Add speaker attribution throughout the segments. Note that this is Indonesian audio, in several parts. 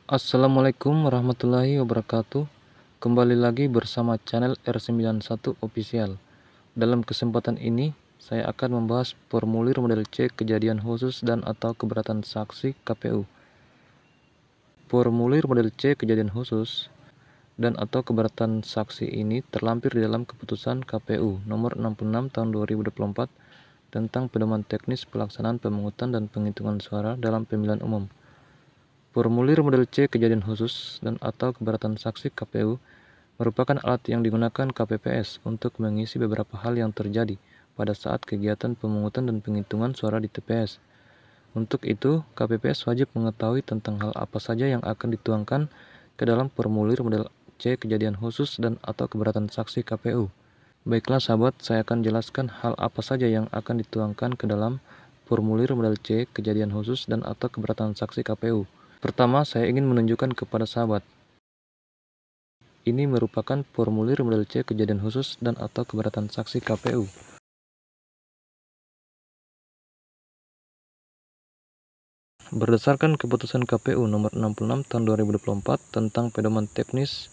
Speaker 1: Assalamualaikum warahmatullahi wabarakatuh. Kembali lagi bersama channel R91 Official. Dalam kesempatan ini, saya akan membahas formulir model C kejadian khusus dan atau keberatan saksi KPU. Formulir model C kejadian khusus dan atau keberatan saksi ini terlampir di dalam keputusan KPU nomor 66 tahun 2024 tentang pedoman teknis pelaksanaan pemungutan dan penghitungan suara dalam pemilihan umum. Formulir model C kejadian khusus dan atau keberatan saksi KPU merupakan alat yang digunakan KPPS untuk mengisi beberapa hal yang terjadi pada saat kegiatan pemungutan dan penghitungan suara di TPS. Untuk itu, KPPS wajib mengetahui tentang hal apa saja yang akan dituangkan ke dalam formulir model C kejadian khusus dan atau keberatan saksi KPU. Baiklah sahabat, saya akan jelaskan hal apa saja yang akan dituangkan ke dalam formulir model C kejadian khusus dan atau keberatan saksi KPU. Pertama, saya ingin menunjukkan kepada sahabat. Ini merupakan formulir model C kejadian khusus dan atau keberatan saksi KPU. Berdasarkan keputusan KPU nomor 66 tahun 2024 tentang pedoman teknis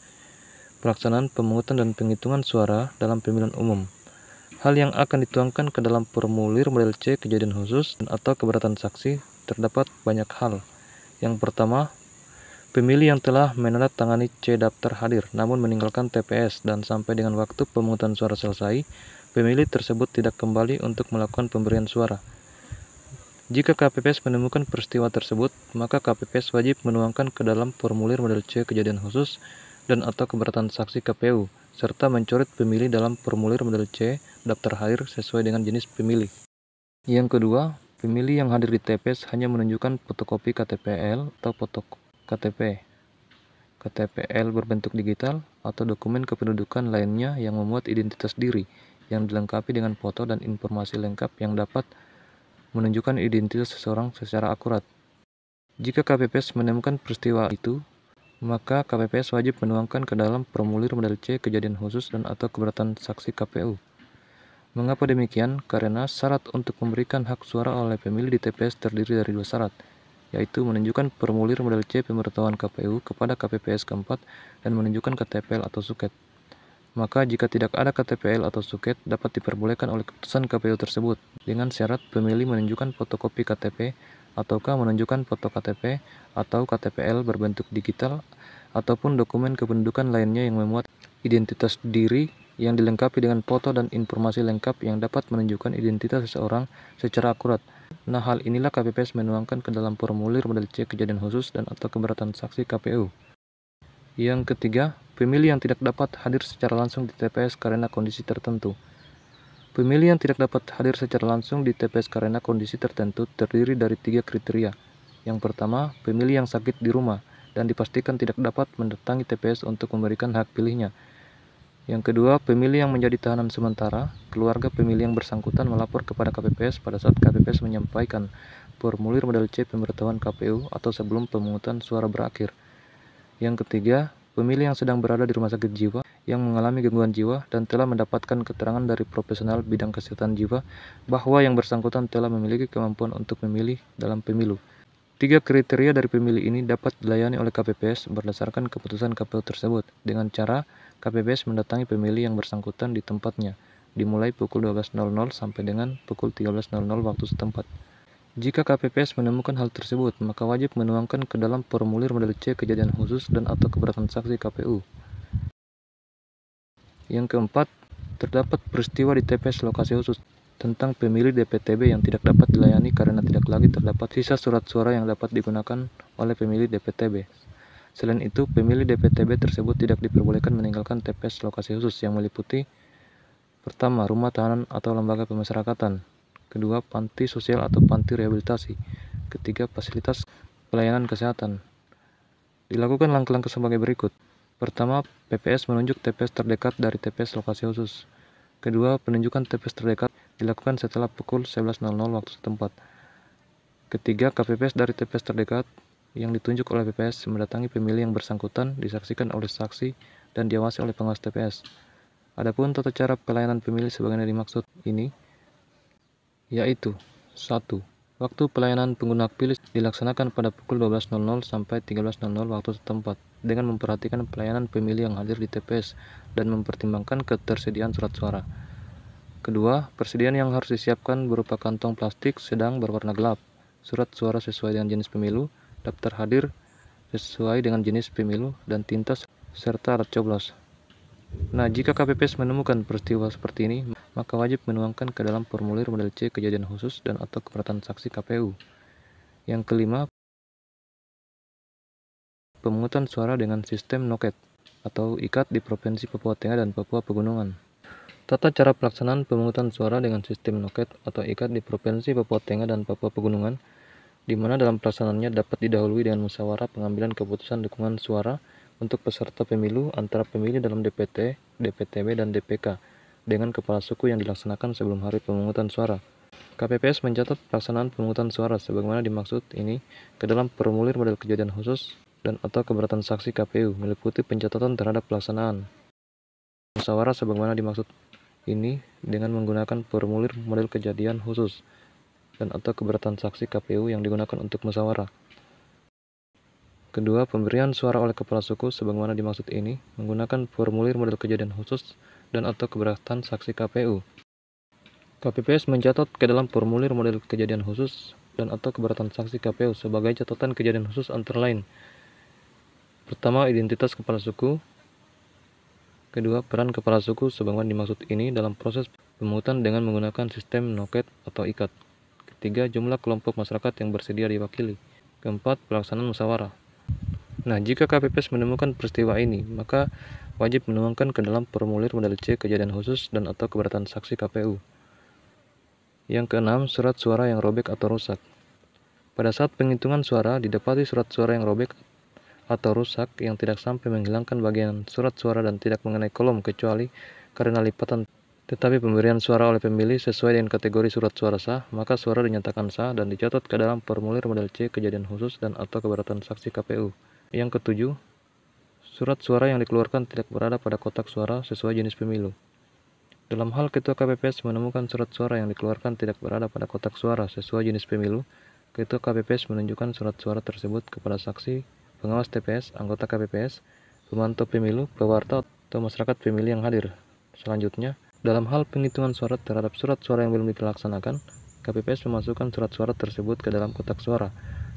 Speaker 1: pelaksanaan pemungutan dan penghitungan suara dalam pemilihan umum. Hal yang akan dituangkan ke dalam formulir model C kejadian khusus dan atau keberatan saksi terdapat banyak hal. Yang pertama, pemilih yang telah menandatangani C daftar hadir namun meninggalkan TPS dan sampai dengan waktu pemungutan suara selesai, pemilih tersebut tidak kembali untuk melakukan pemberian suara. Jika KPPS menemukan peristiwa tersebut, maka KPPS wajib menuangkan ke dalam formulir model C kejadian khusus dan atau keberatan saksi KPU, serta mencoret pemilih dalam formulir model C daftar hadir sesuai dengan jenis pemilih. Yang kedua, pemilih yang hadir di TPS hanya menunjukkan fotokopi KTPL atau foto KTP, KTPL berbentuk digital, atau dokumen kependudukan lainnya yang memuat identitas diri yang dilengkapi dengan foto dan informasi lengkap yang dapat menunjukkan identitas seseorang secara akurat. Jika KPPS menemukan peristiwa itu, maka KPPS wajib menuangkan ke dalam formulir model C kejadian khusus dan atau keberatan saksi KPU. Mengapa demikian? Karena syarat untuk memberikan hak suara oleh pemilih di TPS terdiri dari dua syarat, yaitu menunjukkan formulir model C pemberitahuan KPU kepada KPPS keempat dan menunjukkan KTPL atau suket. Maka jika tidak ada KTPL atau suket, dapat diperbolehkan oleh keputusan KPU tersebut dengan syarat pemilih menunjukkan fotokopi KTP ataukah menunjukkan foto KTP atau KTPL berbentuk digital ataupun dokumen kependudukan lainnya yang memuat identitas diri yang dilengkapi dengan foto dan informasi lengkap yang dapat menunjukkan identitas seseorang secara akurat. Nah, hal inilah KPPS menuangkan ke dalam formulir model C kejadian khusus dan atau keberatan saksi KPU. Yang ketiga, pemilih yang tidak dapat hadir secara langsung di TPS karena kondisi tertentu. Pemilih yang tidak dapat hadir secara langsung di TPS karena kondisi tertentu terdiri dari 3 kriteria. Yang pertama, pemilih yang sakit di rumah dan dipastikan tidak dapat mendatangi TPS untuk memberikan hak pilihnya. Yang kedua, pemilih yang menjadi tahanan sementara, keluarga pemilih yang bersangkutan melapor kepada KPPS pada saat KPPS menyampaikan formulir model C pemberitahuan KPU atau sebelum pemungutan suara berakhir. Yang ketiga, pemilih yang sedang berada di rumah sakit jiwa, yang mengalami gangguan jiwa dan telah mendapatkan keterangan dari profesional bidang kesehatan jiwa bahwa yang bersangkutan telah memiliki kemampuan untuk memilih dalam pemilu. 3 kriteria dari pemilih ini dapat dilayani oleh KPPS berdasarkan keputusan KPU tersebut dengan cara KPPS mendatangi pemilih yang bersangkutan di tempatnya, dimulai pukul 12.00 sampai dengan pukul 13.00 waktu setempat. Jika KPPS menemukan hal tersebut, maka wajib menuangkan ke dalam formulir model C kejadian khusus dan atau keberatan saksi KPU. Yang keempat, terdapat peristiwa di TPS lokasi khusus tentang pemilih DPTB yang tidak dapat dilayani karena tidak lagi terdapat sisa surat suara yang dapat digunakan oleh pemilih DPTB. Selain itu, pemilih DPTB tersebut tidak diperbolehkan meninggalkan TPS lokasi khusus yang meliputi: pertama, rumah tahanan atau lembaga pemasyarakatan; kedua, panti sosial atau panti rehabilitasi; ketiga, fasilitas pelayanan kesehatan. Dilakukan langkah-langkah sebagai berikut. Pertama, PPS menunjuk TPS terdekat dari TPS lokasi khusus. Kedua, penunjukan TPS terdekat dilakukan setelah pukul 11.00 waktu setempat. Ketiga, KPPS dari TPS terdekat yang ditunjuk oleh PPS mendatangi pemilih yang bersangkutan, disaksikan oleh saksi dan diawasi oleh pengawas TPS. Adapun tata cara pelayanan pemilih sebagaimana dimaksud ini, yaitu: 1. Waktu pelayanan pengguna hak pilih dilaksanakan pada pukul 12.00 sampai 13.00 waktu setempat, dengan memperhatikan pelayanan pemilih yang hadir di TPS dan mempertimbangkan ketersediaan surat suara. Kedua, persediaan yang harus disiapkan berupa kantong plastik sedang berwarna gelap, surat suara sesuai dengan jenis pemilu, daftar hadir sesuai dengan jenis pemilu, dan tinta serta alat coblos. Nah, jika KPPS menemukan peristiwa seperti ini, maka wajib menuangkan ke dalam formulir model C kejadian khusus dan atau keberatan saksi KPU. Yang kelima, pemungutan suara dengan sistem noket atau ikat di Provinsi Papua Tengah dan Papua Pegunungan. Tata cara pelaksanaan pemungutan suara dengan sistem noket atau ikat di Provinsi Papua Tengah dan Papua Pegunungan, di mana dalam pelaksanaannya dapat didahului dengan musyawarah pengambilan keputusan dukungan suara untuk peserta pemilu antara pemilih dalam DPT, DPTB, dan DPK dengan kepala suku yang dilaksanakan sebelum hari pemungutan suara. KPPS mencatat pelaksanaan pemungutan suara sebagaimana dimaksud ini ke dalam formulir model kejadian khusus dan atau keberatan saksi KPU meliputi pencatatan terhadap pelaksanaan musyawarah sebagaimana dimaksud ini dengan menggunakan formulir model kejadian khusus dan atau keberatan saksi KPU yang digunakan untuk musyawarah. Kedua, pemberian suara oleh kepala suku sebagaimana dimaksud ini menggunakan formulir model kejadian khusus dan atau keberatan saksi KPU. KPPS mencatat ke dalam formulir model kejadian khusus dan atau keberatan saksi KPU sebagai catatan kejadian khusus antara lain. Pertama, identitas kepala suku. Kedua, peran kepala suku sebagaimana dimaksud ini dalam proses pemungutan dengan menggunakan sistem noket atau ikat. Ketiga, jumlah kelompok masyarakat yang bersedia diwakili. Keempat, pelaksanaan musyawarah. Nah, jika KPPS menemukan peristiwa ini, maka wajib menuangkan ke dalam formulir model C kejadian khusus dan atau keberatan saksi KPU. Yang keenam, surat suara yang robek atau rusak. Pada saat penghitungan suara, didapati surat suara yang robek atau rusak yang tidak sampai menghilangkan bagian surat suara dan tidak mengenai kolom kecuali karena lipatan, tetapi pemberian suara oleh pemilih sesuai dengan kategori surat suara sah, maka suara dinyatakan sah dan dicatat ke dalam formulir model C kejadian khusus dan atau keberatan saksi KPU. Yang ketujuh, surat suara yang dikeluarkan tidak berada pada kotak suara sesuai jenis pemilu. Dalam hal Ketua KPPS menemukan surat suara yang dikeluarkan tidak berada pada kotak suara sesuai jenis pemilu, Ketua KPPS menunjukkan surat suara tersebut kepada saksi, pengawas TPS, anggota KPPS, pemantau pemilu, pewarta, atau masyarakat pemilih yang hadir. Selanjutnya, dalam hal penghitungan suara terhadap surat suara yang belum dilaksanakan, KPPS memasukkan surat suara tersebut ke dalam kotak suara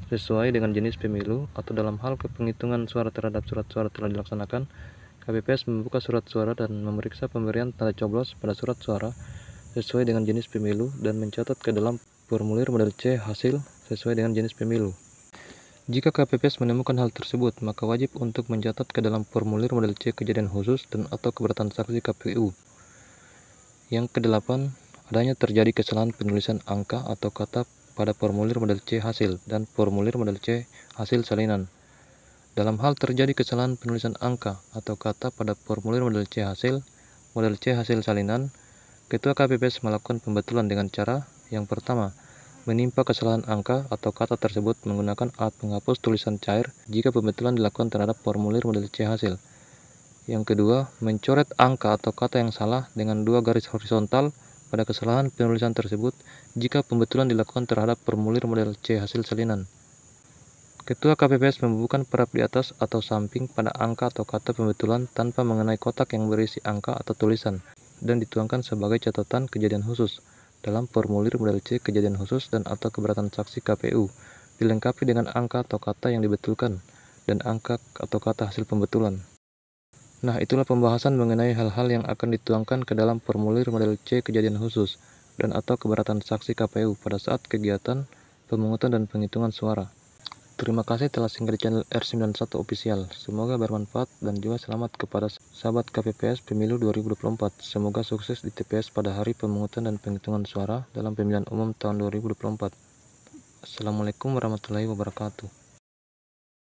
Speaker 1: sesuai dengan jenis pemilu, atau dalam hal penghitungan suara terhadap surat suara telah dilaksanakan, KPPS membuka surat suara dan memeriksa pemberian tanda coblos pada surat suara sesuai dengan jenis pemilu dan mencatat ke dalam formulir model C hasil sesuai dengan jenis pemilu. Jika KPPS menemukan hal tersebut, maka wajib untuk mencatat ke dalam formulir model C kejadian khusus dan atau keberatan saksi KPU. Yang kedelapan, adanya terjadi kesalahan penulisan angka atau kata pada formulir model C hasil dan formulir model C hasil salinan. Dalam hal terjadi kesalahan penulisan angka atau kata pada formulir model C hasil salinan, Ketua KPPS melakukan pembetulan dengan cara yang pertama, menimpa kesalahan angka atau kata tersebut menggunakan alat penghapus tulisan cair jika pembetulan dilakukan terhadap formulir model C hasil. Yang kedua, mencoret angka atau kata yang salah dengan 2 garis horizontal pada kesalahan penulisan tersebut jika pembetulan dilakukan terhadap formulir model C hasil salinan. Ketua KPPS membubuhkan paraf di atas atau samping pada angka atau kata pembetulan tanpa mengenai kotak yang berisi angka atau tulisan dan dituangkan sebagai catatan kejadian khusus dalam formulir model C kejadian khusus dan atau keberatan saksi KPU, dilengkapi dengan angka atau kata yang dibetulkan dan angka atau kata hasil pembetulan. Nah, itulah pembahasan mengenai hal-hal yang akan dituangkan ke dalam formulir model C kejadian khusus dan atau keberatan saksi KPU pada saat kegiatan pemungutan dan penghitungan suara. Terima kasih telah singgah di channel R91 Official. Semoga bermanfaat dan juga selamat kepada sahabat KPPS Pemilu 2024. Semoga sukses di TPS pada hari pemungutan dan penghitungan suara dalam pemilihan umum tahun 2024. Assalamualaikum warahmatullahi wabarakatuh.